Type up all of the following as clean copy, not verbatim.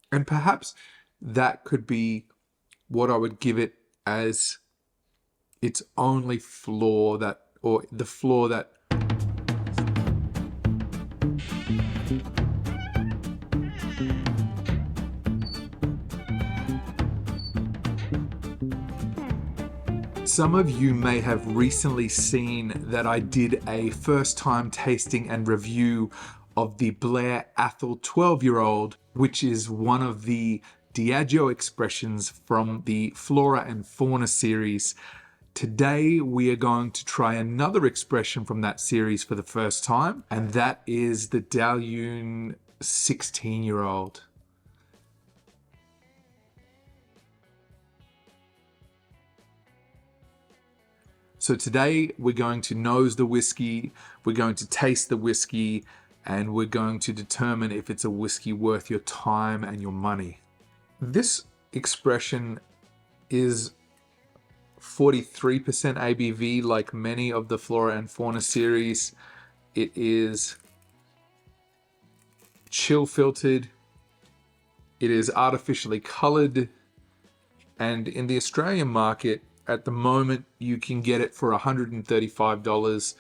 And perhaps that could be what I would give it as its only flaw, that, or the flaw that some of you may have recently seen that I did a first time tasting and review of the Blair Athol 12-year-old, which is one of the Diageo expressions from the Flora and Fauna series. Today we are going to try another expression from that series for the first time, and that is the Dailuaine 16-year-old. So today we're going to nose the whiskey, we're going to taste the whiskey, and we're going to determine if it's a whiskey worth your time and your money. This expression is 43% ABV, like many of the Flora and Fauna series. It is chill filtered, it is artificially colored, and in the Australian market at the moment you can get it for $135.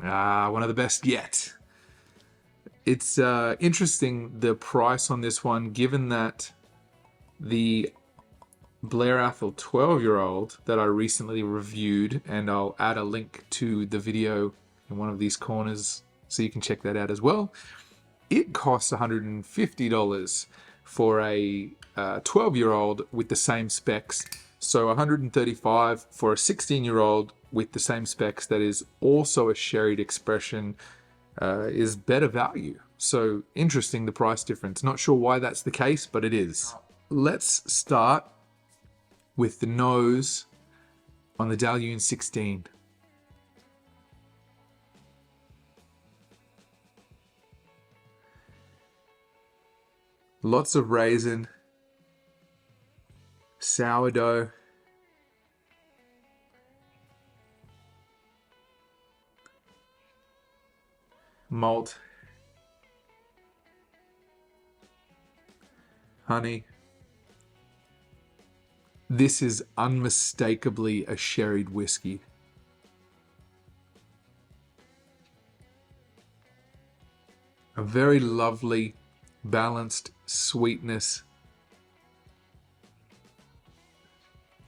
One of the best yet. It's interesting, the price on this one, given that the Blair Athol 12-year-old that I recently reviewed, and I'll add a link to the video in one of these corners so you can check that out as well, it costs $150 for a 12-year-old with the same specs. So $135 for a 16-year-old with the same specs that is also a sherried expression is better value. So interesting, the price difference. Not sure why that's the case, but it is. Let's start with the nose on the Dailuaine 16. Lots of raisin, sourdough, malt, honey. This is unmistakably a sherried whiskey. A very lovely, balanced sweetness,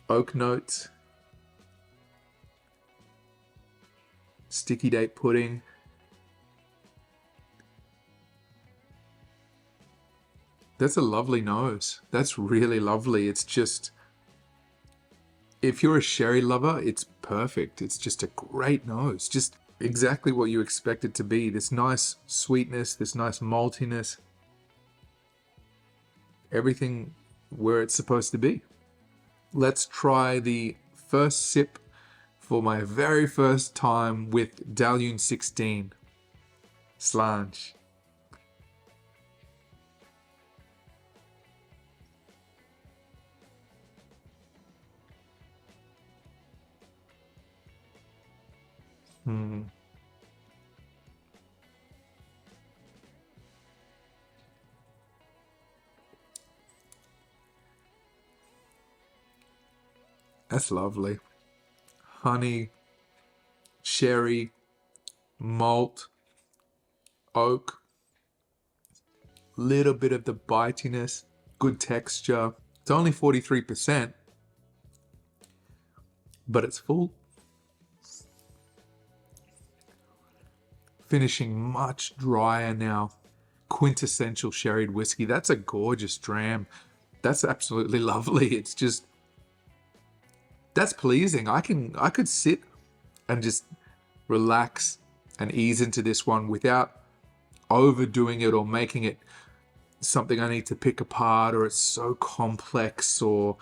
oak notes, sticky date pudding, that's a lovely nose. That's really lovely. It's just, if you're a sherry lover, it's perfect. It's just a great nose. Just exactly what you expect it to be. This nice sweetness, this nice maltiness. Everything where it's supposed to be. Let's try the first sip for my very first time with Dailuaine 16. Slange. That's lovely. Honey, sherry, malt, oak, little bit of the bitiness, good texture. It's only 43%, but it's full. Finishing much drier now. Quintessential sherried whiskey. That's a gorgeous dram. That's absolutely lovely. It's just, that's pleasing. I could sit and just relax and ease into this one without overdoing it or making it something I need to pick apart, or it's so complex, or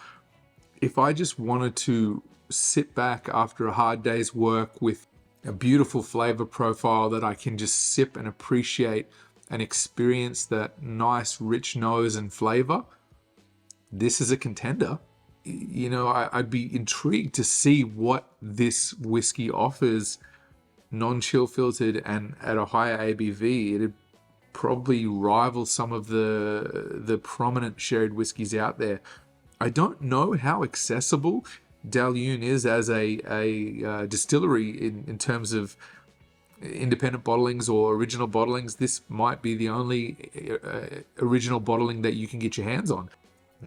if I just wanted to sit back after a hard day's work with a beautiful flavor profile that I can just sip and appreciate and experience that nice rich nose and flavor, this is a contender. You know, I'd be intrigued to see what this whiskey offers non-chill filtered and at a higher ABV. It'd probably rival some of the prominent sherried whiskies out there. I don't know how accessible Dailuaine is as a distillery in terms of independent bottlings or original bottlings. This might be the only original bottling that you can get your hands on.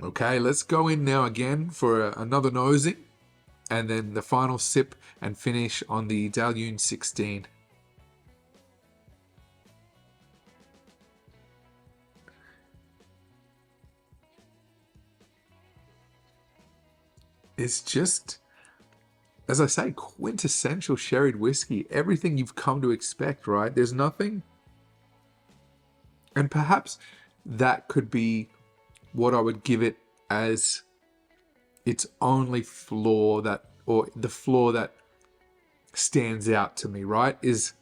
Okay, let's go in now again for another nosing, and then the final sip and finish on the Dailuaine 16. It's just, as I say, quintessential sherried whiskey. Everything you've come to expect, right? There's nothing. And perhaps that could be what I would give it as its only flaw, that, or the flaw that stands out to me, right? Is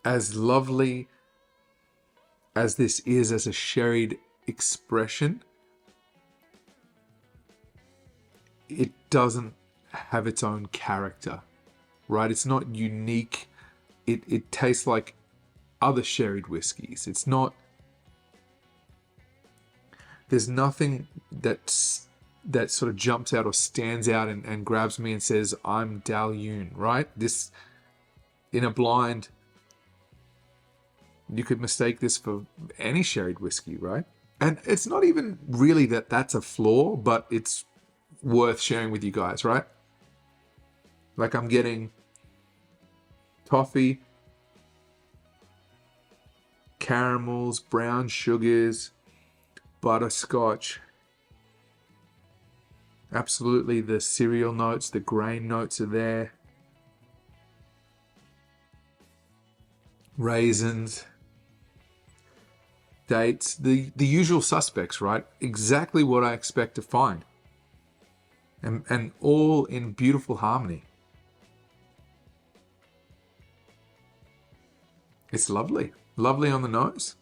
as lovely as this is as a sherried expression, it doesn't have its own character, right? It's not unique. It tastes like other sherried whiskies. It's not, there's nothing that sort of jumps out or stands out and grabs me and says, I'm Dailuaine, right? This, in a blind, you could mistake this for any sherried whiskey, right? And it's not even really that that's a flaw, but it's worth sharing with you guys, right? Like, I'm getting toffee, caramels, brown sugars, butterscotch. Absolutely, the cereal notes, the grain notes are there. Raisins, dates, the usual suspects, right? Exactly what I expect to find. And all in beautiful harmony. It's lovely. Lovely on the nose.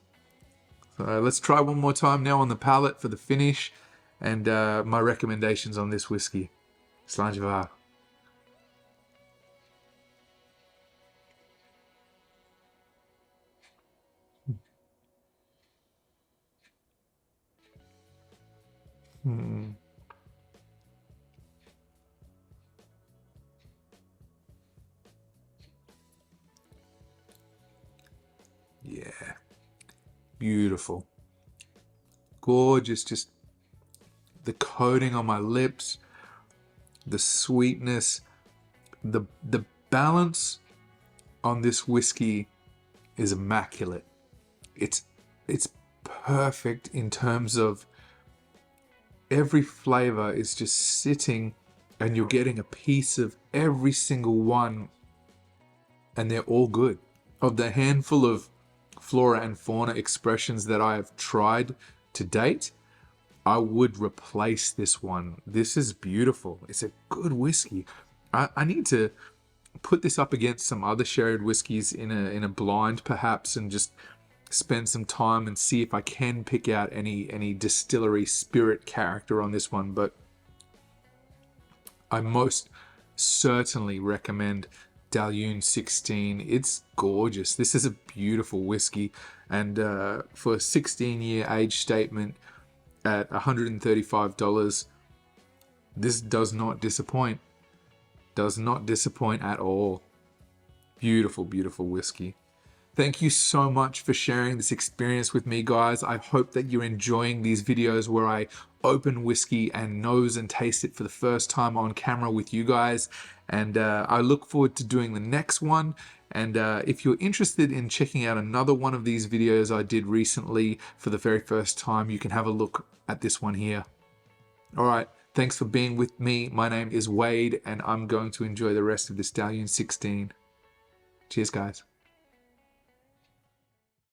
So let's try one more time now on the palate for the finish and my recommendations on this whiskey. Slangevar. Yeah. Beautiful. Gorgeous. Just the coating on my lips, the sweetness, the balance on this whiskey is immaculate. It's perfect in terms of every flavor is just sitting and you're getting a piece of every single one, and they're all good. Of the handful of Flora and Fauna expressions that I have tried to date, I would replace this one. This is beautiful. It's a good whiskey. I need to put this up against some other sherried whiskies in a blind perhaps, and just spend some time and see if I can pick out any distillery spirit character on this one. But I most certainly recommend Dailuaine 16. It's gorgeous. This is a beautiful whiskey, and for a 16-year age statement at $135, this does not disappoint. Does not disappoint at all. Beautiful, beautiful whiskey. Thank you so much for sharing this experience with me, guys. I hope that you're enjoying these videos where I open whiskey and nose and taste it for the first time on camera with you guys. And I look forward to doing the next one. And if you're interested in checking out another one of these videos I did recently for the very first time, you can have a look at this one here. All right. Thanks for being with me. My name is Wade, and I'm going to enjoy the rest of this Dailuaine 16. Cheers, guys.